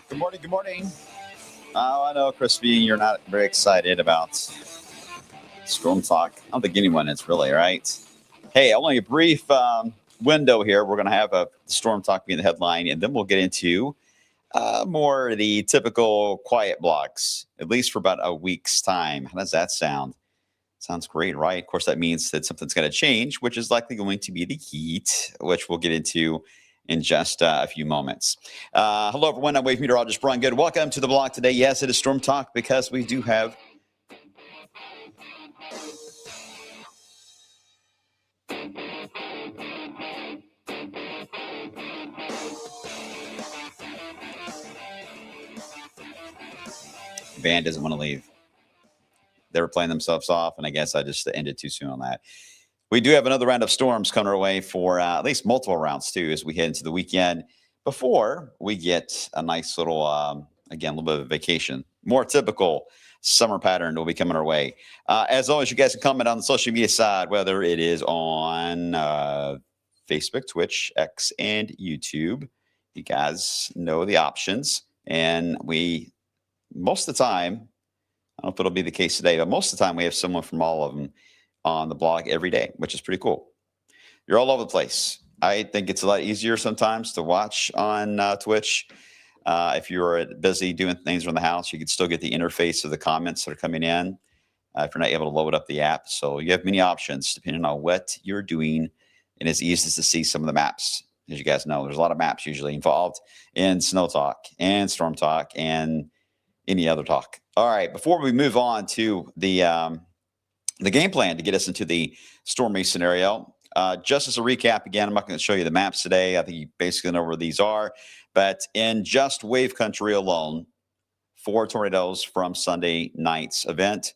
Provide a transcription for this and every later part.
Good morning. Good morning. Oh, I know, Crispy, you're not very excited about StormTALK. I don't think anyone is really, right? Hey, only a brief window here. We're going to have a StormTALK being the headline, and then we'll get into more of the typical quiet blocks, at least for about a week's time. How does that sound? Sounds great, right? Of course, that means that something's going to change, which is likely going to be the heat, which we'll get into in just a few moments. Hello, everyone. I'm Wave Meteorologist Brian Good. Welcome to the block today. Yes, it is StormTALK because we do have Van doesn't want to leave. They were playing themselves off, and I guess I just ended too soon on that. We do have another round of storms coming our way for at least multiple rounds, too, as we head into the weekend before we get a nice little, again, a little bit of a vacation. More typical summer pattern will be coming our way. As always, you guys can comment on the social media side, whether it is on Facebook, Twitch, X, and YouTube. You guys know the options. And most of the time, I don't know if it'll be the case today, but most of the time we have someone from all of them on the blog every day, which is pretty cool. You're all over the place. I think it's a lot easier sometimes to watch on Twitch. If you're busy doing things around the house, you can still get the interface of the comments that are coming in if you're not able to load up the app. So you have many options depending on what you're doing. And it's easy to see some of the maps. As you guys know, there's a lot of maps usually involved in Snow Talk and Storm Talk and any other talk. All right, before we move on to the game plan to get us into the stormy scenario, just as a recap, again, I'm not going to show you the maps today. I think you basically know where these are. But in just wave country alone, 4 tornadoes from Sunday night's event.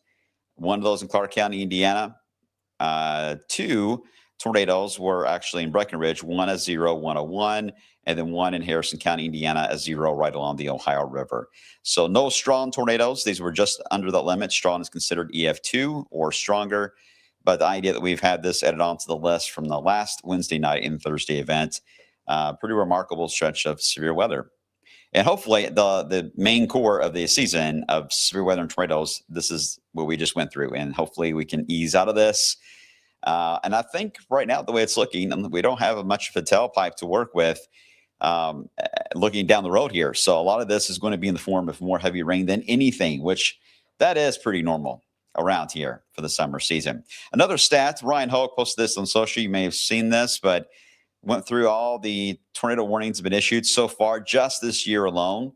One of those in Clark County, Indiana. 2 tornadoes were actually in Breckenridge, one a 0, one a 1, and then one in Harrison County, Indiana, a 0 right along the Ohio River. So no strong tornadoes. These were just under the limit. Strong is considered EF2 or stronger. But the idea that we've had this added on to the list from the last Wednesday night and Thursday event, pretty remarkable stretch of severe weather. And hopefully the main core of the season of severe weather and tornadoes, this is what we just went through. And hopefully we can ease out of this. And I think right now, the way it's looking, we don't have much of a tailpipe to work with looking down the road here. So a lot of this is going to be in the form of more heavy rain than anything, which that is pretty normal around here for the summer season. Another stat, Ryan Hoke posted this on social. You may have seen this, but went through all the tornado warnings have been issued so far just this year alone.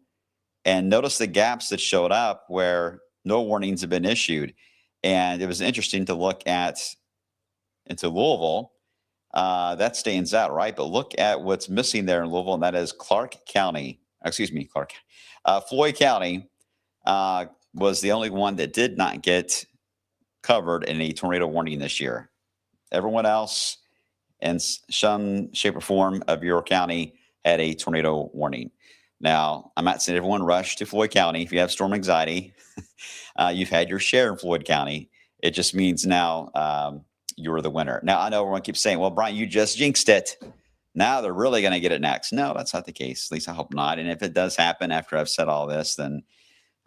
And notice the gaps that showed up where no warnings have been issued. And it was interesting to look at into Louisville. That stands out, right? But look at what's missing there in Louisville, and that is Floyd County was the only one that did not get covered in a tornado warning this year. Everyone else in some shape or form of your county had a tornado warning. Now, I'm not saying everyone rush to Floyd County. If you have storm anxiety, you've had your share in Floyd County. It just means now you're the winner. Now, I know everyone keeps saying, well, Brian, you just jinxed it. Now they're really going to get it next. No, that's not the case. At least I hope not. And if it does happen after I've said all this, then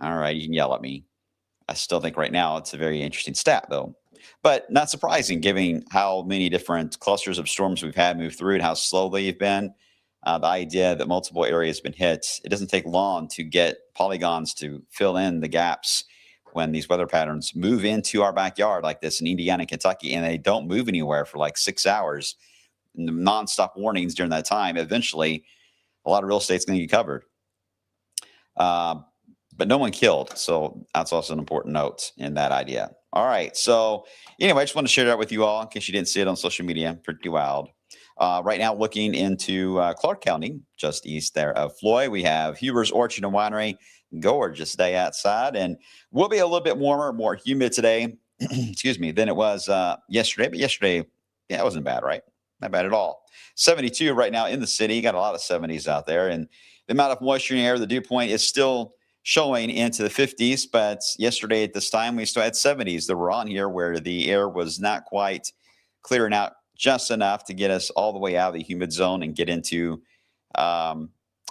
all right, you can yell at me. I still think right now it's a very interesting stat, though. But not surprising, given how many different clusters of storms we've had move through and how slow they've been. The idea that multiple areas have been hit, it doesn't take long to get polygons to fill in the gaps when these weather patterns move into our backyard like this in Indiana and Kentucky, and they don't move anywhere for like 6 hours, nonstop warnings during that time. Eventually, a lot of real estate's going to get covered. But no one killed. So that's also an important note in that idea. All right. So anyway, I just want to share that with you all in case you didn't see it on social media. Pretty wild. Right now, looking into Clark County, just east there of Floyd, we have Huber's Orchard and Winery. Gorgeous day outside, and will be a little bit warmer, more humid today. Excuse me, than it was yesterday. But yesterday, yeah, it wasn't bad, right? Not bad at all. 72 right now in the city. Got a lot of 70s out there, and the amount of moisture in the air, the dew point is still showing into the 50s. But yesterday at this time, we still had 70s that were on here, where the air was not quite clearing out just enough to get us all the way out of the humid zone and get into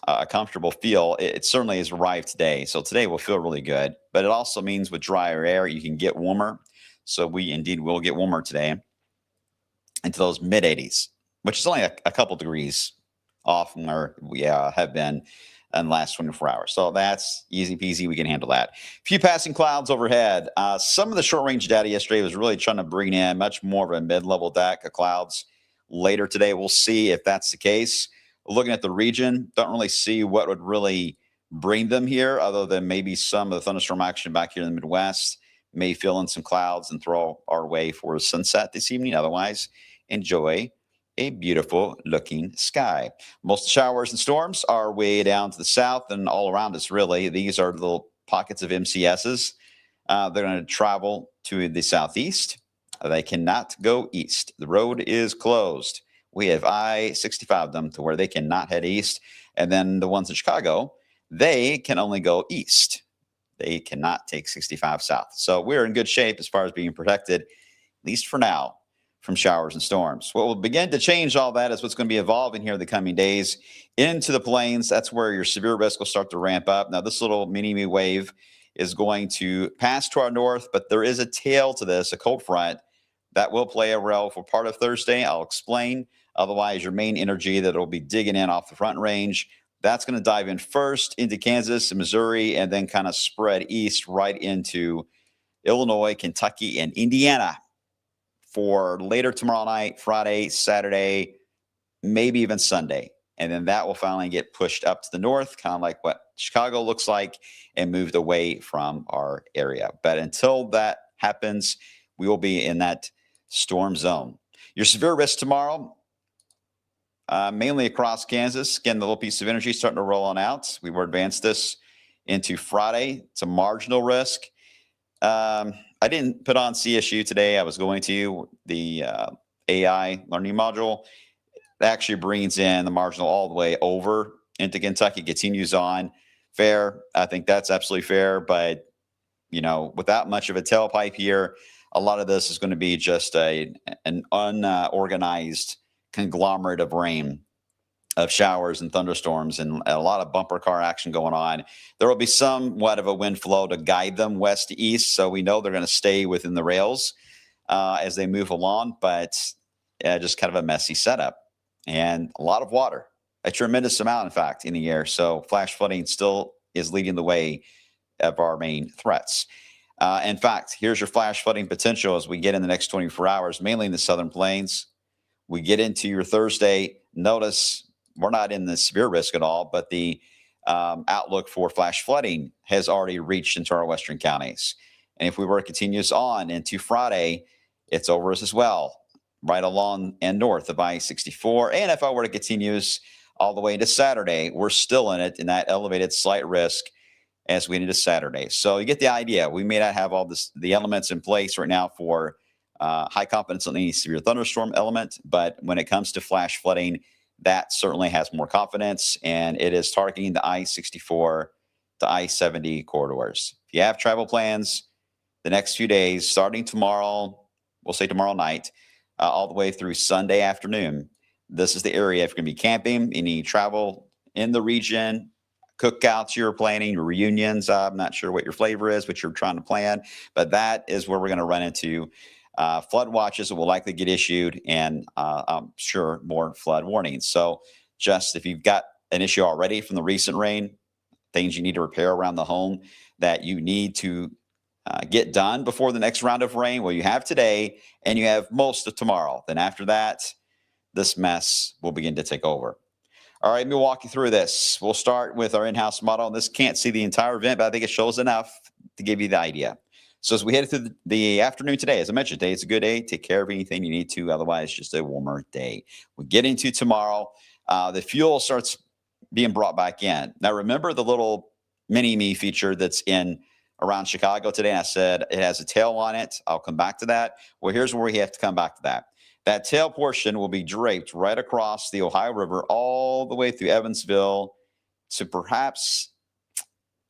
a comfortable feel. It certainly has arrived today. So today will feel really good, but it also means with drier air, you can get warmer. So we indeed will get warmer today into those mid 80s, which is only a couple degrees off from where we have been in the last 24 hours. So that's easy peasy. We can handle that. A few passing clouds overhead. Some of the short range data yesterday was really trying to bring in much more of a mid-level deck of clouds. Later today, we'll see if that's the case. Looking at the region, don't really see what would really bring them here, other than maybe some of the thunderstorm action back here in the Midwest may fill in some clouds and throw our way for a sunset this evening. Otherwise, enjoy a beautiful looking sky. Most of the showers and storms are way down to the south and all around us, really. These are little pockets of MCSs. They're going to travel to the southeast. They cannot go east. The road is closed. We have I-65 them to where they cannot head east. And then the ones in Chicago, they can only go east. They cannot take 65 south. So we're in good shape as far as being protected, at least for now, from showers and storms. What will begin to change all that is what's going to be evolving here in the coming days into the plains. That's where your severe risk will start to ramp up. Now, this little mini wave is going to pass to our north, but there is a tail to this, a cold front, that will play a role for part of Thursday. I'll explain. Otherwise, your main energy that will be digging in off the front range, that's going to dive in first into Kansas and Missouri, and then kind of spread east right into Illinois, Kentucky, and Indiana for later tomorrow night, Friday, Saturday, maybe even Sunday. And then that will finally get pushed up to the north, kind of like what Chicago looks like, and moved away from our area. But until that happens, we will be in that storm zone. Your severe risk tomorrow, mainly across Kansas. Again, the little piece of energy starting to roll on out. We will advance this into Friday. It's a marginal risk. I didn't put on CSU today. I was going to. The AI learning module actually brings in the marginal all the way over into Kentucky, continues on. Fair. I think that's absolutely fair. But, without much of a tailpipe here, a lot of this is going to be just an unorganized conglomerate of rain, of showers and thunderstorms, and a lot of bumper car action going on. There will be somewhat of a wind flow to guide them west to east, so we know they're going to stay within the rails as they move along, but just kind of a messy setup. And a lot of water, a tremendous amount, in fact, in the air. So flash flooding still is leading the way of our main threats. In fact, here's your flash flooding potential as we get in the next 24 hours, mainly in the southern plains. We get into your Thursday. Notice we're not in the severe risk at all, but the outlook for flash flooding has already reached into our western counties. And if we were to continue on into Friday, it's over us as well, right along and north of I-64. And if I were to continue all the way into Saturday, we're still in it in that elevated slight risk as we into Saturday. So you get the idea. We may not have all the elements in place right now for high confidence on any severe thunderstorm element, but when it comes to flash flooding, that certainly has more confidence, and it is targeting the I-64 to I-70 corridors. If you have travel plans the next few days, starting tomorrow, we'll say tomorrow night, all the way through Sunday afternoon, this is the area if you're going to be camping, any travel in the region, cookouts you're planning, reunions. I'm not sure what your flavor is, what you're trying to plan, but that is where we're going to run into flood watches that will likely get issued, and I'm sure more flood warnings. So just if you've got an issue already from the recent rain, things you need to repair around the home that you need to get done before the next round of rain? Well, you have today and you have most of tomorrow. Then after that, this mess will begin to take over. All right, let me walk you through this. We'll start with our in-house model. This can't see the entire event, but I think it shows enough to give you the idea. So as we head through the afternoon today, as I mentioned, today it's a good day. Take care of anything you need to. Otherwise, just a warmer day. We get into tomorrow. The fuel starts being brought back in. Now, remember the little mini-me feature that's in around Chicago today? And I said it has a tail on it. I'll come back to that. Well, here's where we have to come back to that. That tail portion will be draped right across the Ohio River all the way through Evansville to perhaps,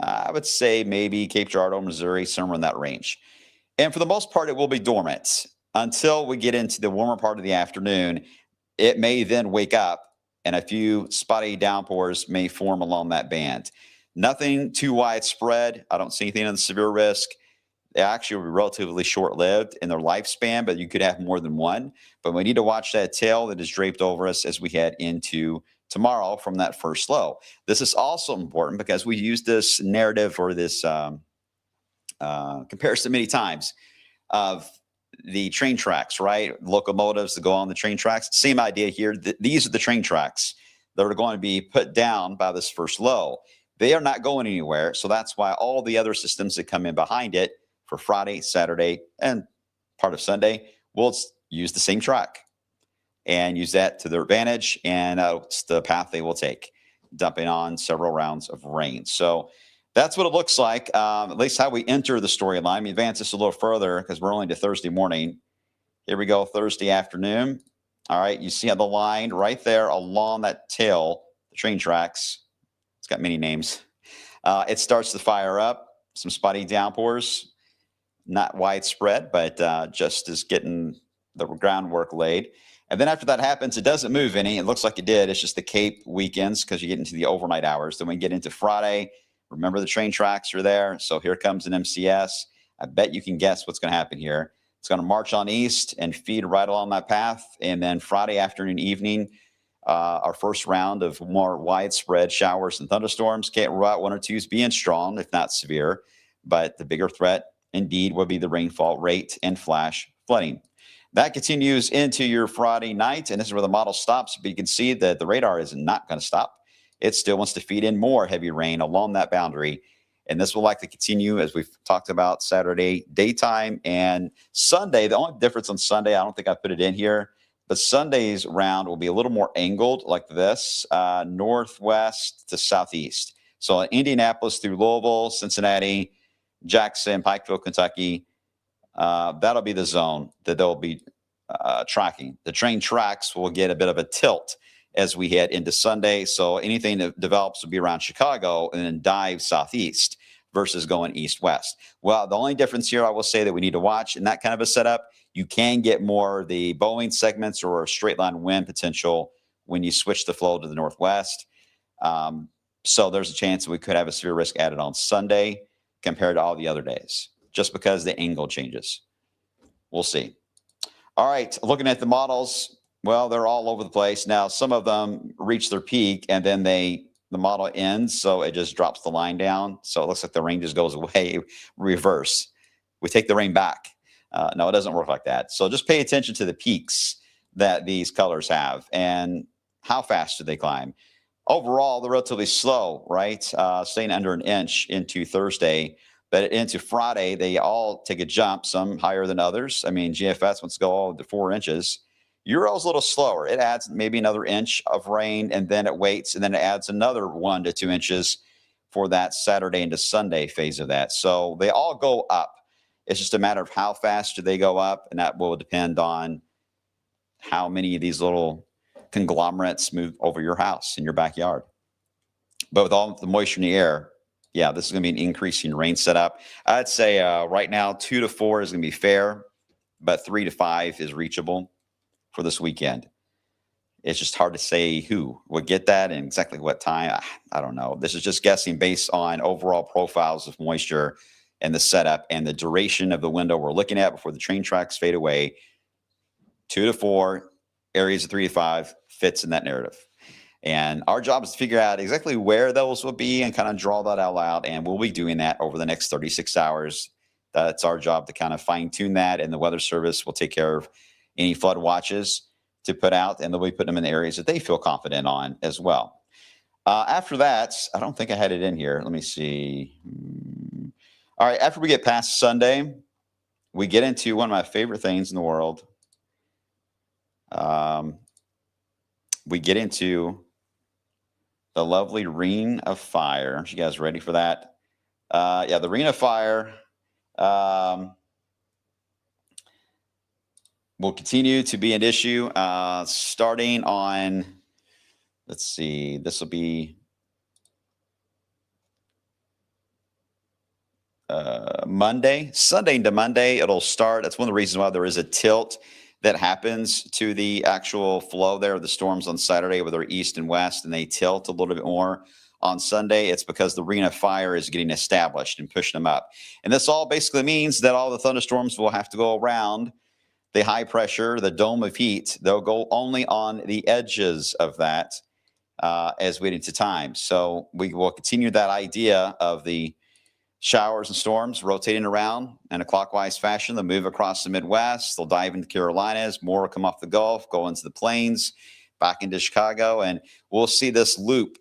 I would say maybe Cape Girardeau, Missouri, somewhere in that range. And for the most part, it will be dormant until we get into the warmer part of the afternoon. It may then wake up and a few spotty downpours may form along that band. Nothing too widespread. I don't see anything of severe risk. They actually will be relatively short-lived in their lifespan, but you could have more than one. But we need to watch that tail that is draped over us as we head into tomorrow from that first low. This is also important because we use this narrative or this comparison many times of the train tracks, right? Locomotives that go on the train tracks. Same idea here. These are the train tracks that are going to be put down by this first low. They are not going anywhere. So that's why all the other systems that come in behind it for Friday, Saturday, and part of Sunday will use the same track and use that to their advantage. And it's the path they will take, dumping on several rounds of rain. So that's what it looks like, at least how we enter the storyline. Let me advance this a little further because we're only to Thursday morning. Here we go, Thursday afternoon. All right, you see how the line right there along that tail, the train tracks, it's got many names. It starts to fire up, some spotty downpours, not widespread, but just as getting the groundwork laid. And then after that happens, it doesn't move any. It looks like it did. It's just the Cape weekends because you get into the overnight hours. Then we get into Friday. Remember, the train tracks are there. So here comes an MCS. I bet you can guess what's going to happen here. It's going to march on east and feed right along that path. And then Friday afternoon, evening, our first round of more widespread showers and thunderstorms. Can't rule out one or twos being strong, if not severe. But the bigger threat, indeed, will be the rainfall rate and flash flooding. That continues into your Friday night, and this is where the model stops. But you can see that the radar is not going to stop. It still wants to feed in more heavy rain along that boundary. And this will likely continue, as we've talked about, Saturday daytime and Sunday. The only difference on Sunday, I don't think I put it in here, but Sunday's round will be a little more angled like this, northwest to southeast. So Indianapolis through Louisville, Cincinnati, Jackson, Pikeville, Kentucky, that'll be the zone that they'll be tracking. The train tracks will get a bit of a tilt as we head into Sunday. So anything that develops will be around Chicago and then dive southeast versus going east-west. Well, the only difference here I will say that we need to watch in that kind of a setup, you can get more the bowing segments or a straight line wind potential when you switch the flow to the northwest. So there's a chance that we could have a severe risk added on Sunday compared to all the other days, just because the angle changes. We'll see. All right, looking at the models, well, they're all over the place. Now, some of them reach their peak and then the model ends, so it just drops the line down. So it looks like the rain just goes away, reverse. We take the rain back. No, it doesn't work like that. So just pay attention to the peaks that these colors have and how fast do they climb. Overall, they're relatively slow, right? Staying under an inch into Thursday. But into Friday, they all take a jump, some higher than others. I mean, GFS wants to go all to 4 inches. Euro's a little slower. It adds maybe another inch of rain, and then it waits, and then it adds another 1 to 2 inches for that Saturday into Sunday phase of that. So they all go up. It's just a matter of how fast do they go up, and that will depend on how many of these little conglomerates move over your house in your backyard. But with all the moisture in the air, yeah, this is going to be an increasing rain setup. I'd say right now 2 to 4 is going to be fair, but 3 to 5 is reachable for this weekend. It's just hard to say who will get that and exactly what time. I don't know. This is just guessing based on overall profiles of moisture and the setup and the duration of the window we're looking at before the train tracks fade away. 2 to 4, areas of 3 to 5 fits in that narrative. And our job is to figure out exactly where those will be and kind of draw that all out. And we'll be doing that over the next 36 hours That's our job to kind of fine tune that. And the Weather Service will take care of any flood watches to put out, and they'll be putting them in the areas that they feel confident on as well. After that, I don't think I had it in here. Let me see. All right. After we get past Sunday, we get into one of my favorite things in the world. We get into the lovely Ring of Fire. Aren't you guys ready for that? Yeah, the Ring of Fire will continue to be an issue starting on, let's see, this will be Monday, Sunday into Monday. It'll start. That's one of the reasons why there is a tilt that happens to the actual flow there of the storms on Saturday, where they're east and west, and they tilt a little bit more on Sunday. It's because the Ring of Fire is getting established and pushing them up. And this all basically means that all the thunderstorms will have to go around the high pressure, the dome of heat. They'll go only on the edges of that as we get into time. So we will continue that idea of the showers and storms rotating around in a clockwise fashion. They'll move across the Midwest. They'll dive into the Carolinas. More will come off the Gulf, go into the plains, back into Chicago. And we'll see this loop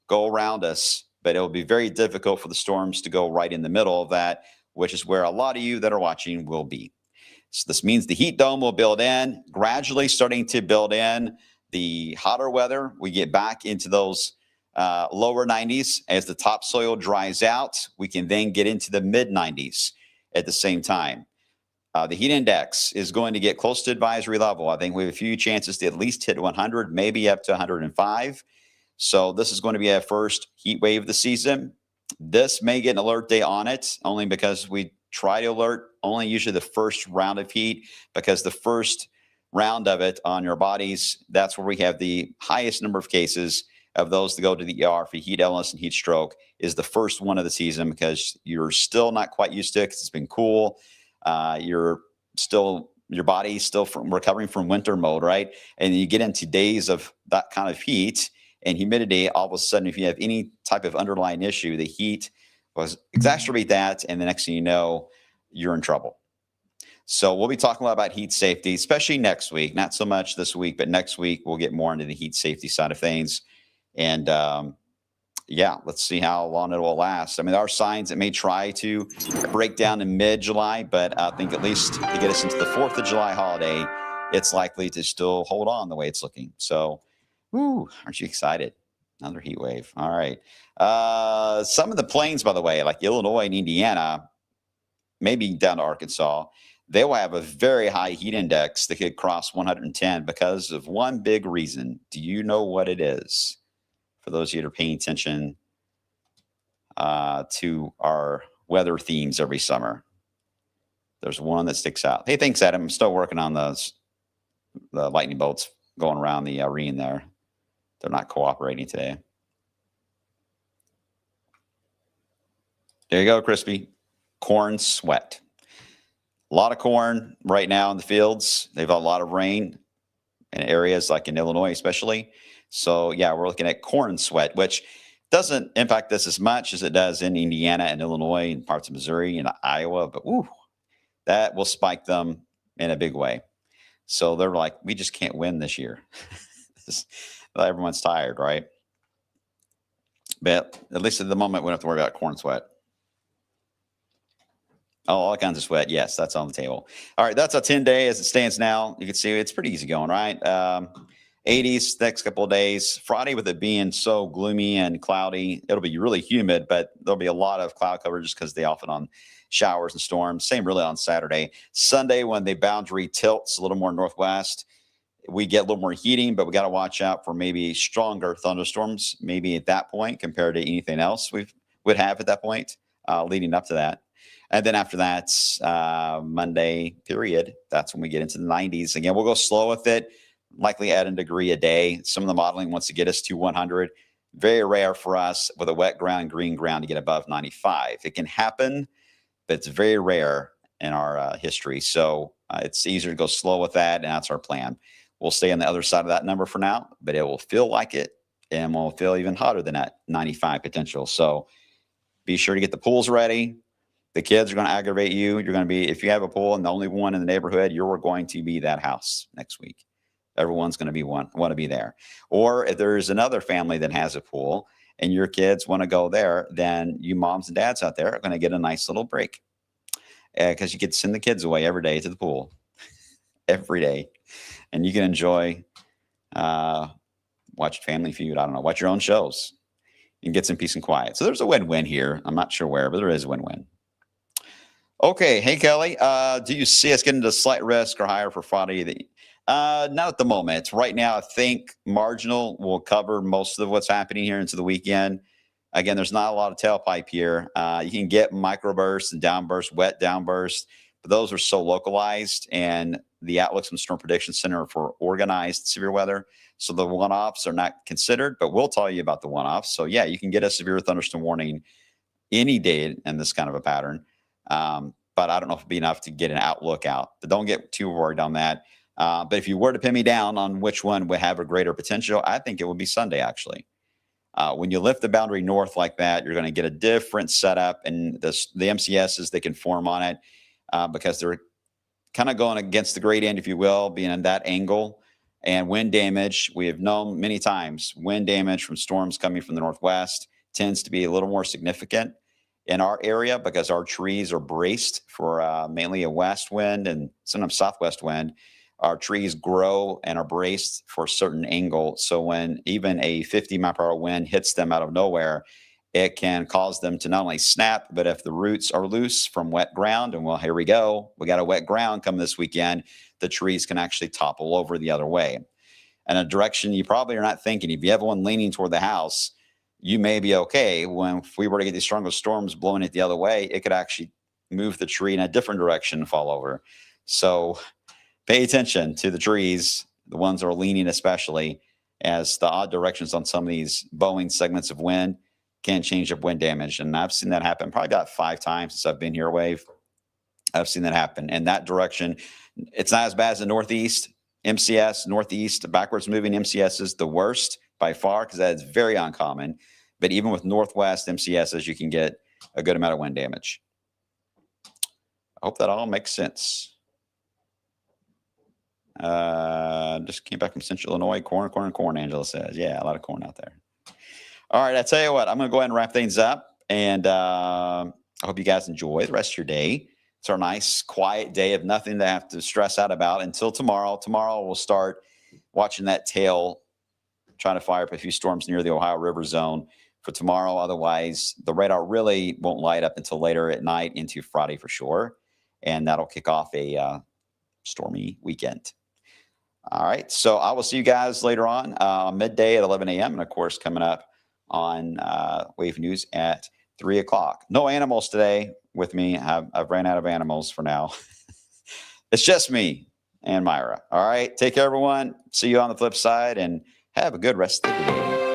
go around us. But it will be very difficult for the storms to go right in the middle of that, which is where a lot of you that are watching will be. So this means the heat dome will build in, gradually starting to build in the hotter weather. We get back into those lower 90s as the topsoil dries out. We can then get into the mid 90s at the same time. The heat index is going to get close to advisory level. I think we have a few chances to at least hit 100, maybe up to 105. So this is going to be our first heat wave of the season. This may get an alert day on it, only because we try to alert only usually the first round of heat, because the first round of it on your bodies, that's where we have the highest number of cases of those to go to the ER for heat illness and heat stroke, is the first one of the season, because you're still not quite used to it because it's been cool. Your body's still recovering from winter mode, right? And you get into days of that kind of heat and humidity. All of a sudden, if you have any type of underlying issue, the heat will exacerbate that, and the next thing you know, you're in trouble. So we'll be talking a lot about heat safety, especially next week. Not so much this week, but next week we'll get more into the heat safety side of things. And yeah, let's see how long it will last. I mean, there are signs it may try to break down in mid-July, but I think at least to get us into the 4th of July holiday, it's likely to still hold on the way it's looking. So, aren't you excited? Another heat wave. All right. Some of the plains, by the way, like Illinois and Indiana, maybe down to Arkansas, they will have a very high heat index that could cross 110 because of one big reason. Do you know what it is? For those of you that are paying attention to our weather themes every summer, there's one that sticks out. Hey, thanks, Adam. I'm still working on the lightning bolts going around the arena there. They're not cooperating today. There you go, Crispy. Corn sweat. A lot of corn right now in the fields. They've had a lot of rain in areas like in Illinois, especially. So, yeah, we're looking at corn sweat, which doesn't impact us as much as it does in Indiana and Illinois and parts of Missouri and Iowa. But, that will spike them in a big way. So they're like, we just can't win this year. Everyone's tired, right? But at least at the moment, we don't have to worry about corn sweat. Oh, all kinds of sweat. Yes, that's on the table. All right, that's a 10-day as it stands now. You can see it's pretty easy going, right? 80s next couple of days. Friday, with it being so gloomy and cloudy, it'll be really humid, but there'll be a lot of cloud coverage because they often on showers and storms. Same really on Saturday. Sunday, when the boundary tilts a little more northwest, we get a little more heating, but we got to watch out for maybe stronger thunderstorms, maybe at that point compared to anything else we would have at that point leading up to that. And then after that, Monday period, that's when we get into the 90s. Again, we'll go slow with it, likely add a degree a day. Some of the modeling wants to get us to 100. Very rare for us with a wet ground, green ground to get above 95. It can happen, but it's very rare in our history. So it's easier to go slow with that, and that's our plan. We'll stay on the other side of that number for now, but it will feel like it, and will feel even hotter than that 95 potential. So be sure to get the pools ready. The kids are going to aggravate you. You're going to be, if you have a pool and the only one in the neighborhood, you're going to be that house next week. Everyone's going to want to be there. Or if there's another family that has a pool and your kids want to go there, then you moms and dads out there are going to get a nice little break because you get to send the kids away every day to the pool every day. And you can enjoy, watch Family Feud. I don't know, watch your own shows and get some peace and quiet. So there's a win-win here. I'm not sure where, but there is a win-win. Okay. Hey, Kelly, do you see us getting to slight risk or higher for Friday? Not at the moment. Right now, I think marginal will cover most of what's happening here into the weekend. Again, there's not a lot of tailpipe here. You can get microbursts and downbursts, wet downbursts, but those are so localized, and the outlooks from Storm Prediction Center are for organized severe weather. So the one-offs are not considered, but we'll tell you about the one-offs. So yeah, you can get a severe thunderstorm warning any day in this kind of a pattern. But I don't know if it'd be enough to get an outlook out. But don't get too worried on that. But if you were to pin me down on which one would have a greater potential, I think it would be Sunday, actually. When you lift the boundary north like that, you're going to get a different setup, and the MCSs, they can form on it because they're kind of going against the gradient, if you will, being in that angle. And wind damage, we have known many times, wind damage from storms coming from the northwest tends to be a little more significant in our area because our trees are braced for mainly a west wind and sometimes southwest wind. Our trees grow and are braced for a certain angle. So when even a 50-mile-per-hour wind hits them out of nowhere, it can cause them to not only snap, but if the roots are loose from wet ground, and well, here we go, we got a wet ground coming this weekend, the trees can actually topple over the other way. And a direction you probably are not thinking. If you have one leaning toward the house, you may be okay. When if we were to get these stronger storms blowing it the other way, it could actually move the tree in a different direction and fall over. So pay attention to the trees, the ones that are leaning especially, as the odd directions on some of these bowing segments of wind can change up wind damage. And I've seen that happen probably about 5 times since I've been here, Wave. I've seen that happen. And that direction, it's not as bad as the northeast. MCS, northeast, backwards moving MCS is the worst by far because that is very uncommon. But even with northwest MCSs, you can get a good amount of wind damage. I hope that all makes sense. Just came back from Central Illinois. Corn, Angela says. Yeah, a lot of corn out there. All right, I tell you what, I'm going to go ahead and wrap things up. And I hope you guys enjoy the rest of your day. It's our nice, quiet day of nothing to have to stress out about until tomorrow. Tomorrow we'll start watching that tail, trying to fire up a few storms near the Ohio River zone for tomorrow. Otherwise, the radar really won't light up until later at night into Friday for sure. And that'll kick off a stormy weekend. All right, so I will see you guys later on midday at 11 a.m. And, of course, coming up on Wave News at 3 o'clock. No animals today with me. I've ran out of animals for now. It's just me and Myra. All right, take care, everyone. See you on the flip side, and have a good rest of the day.